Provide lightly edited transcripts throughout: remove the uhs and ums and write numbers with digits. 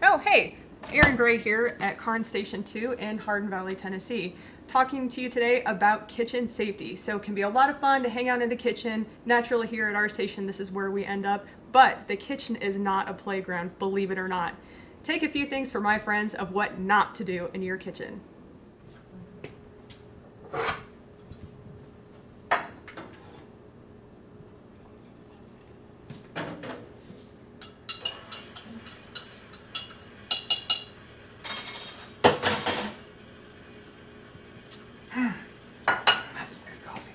Oh, hey, Aaron Gray here at Karns Station 2 in Hardin Valley, Tennessee, talking to you today about kitchen safety. So it can be a lot of fun to hang out in the kitchen. Naturally, here at our station, this is where we end up, but the kitchen is not a playground, believe it or not. Take a few things for my friends of what not to do in your kitchen. That's some good coffee.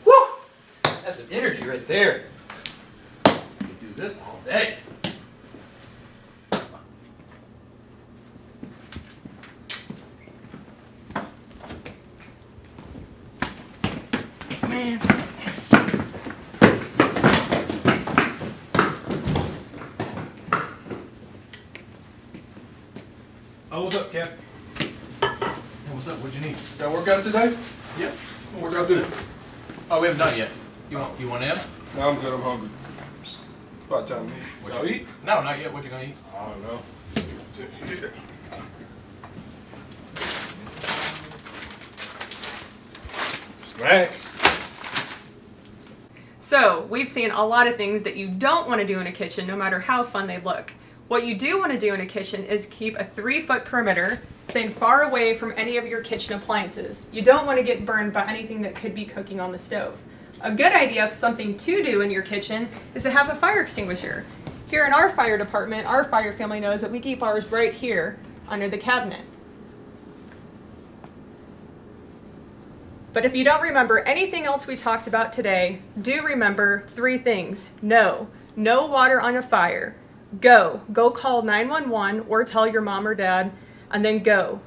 Woo! That's some energy right there. You can do this all day. Man. Oh, what's up, Cap? Hey, what's up? What'd you need? Got work out today? Yeah. What work out do? Oh, we haven't done it yet. You want in? No, I'm good. I'm hungry. About time to eat. Y'all eat? No, not yet. What you gonna eat? I don't know. Snacks. So, we've seen a lot of things that you don't want to do in a kitchen, no matter how fun they look. What you do want to do in a kitchen is keep a 3-foot perimeter, staying far away from any of your kitchen appliances. You don't want to get burned by anything that could be cooking on the stove. A good idea of something to do in your kitchen is to have a fire extinguisher. Here in our fire department, our fire family knows that we keep ours right here under the cabinet. But if you don't remember anything else we talked about today, do remember 3 things. No water on a fire. Go call 911 or tell your mom or dad, and then go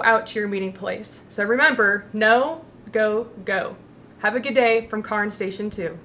out to your meeting place. So remember, no, go. Have a good day from Karns Station 2.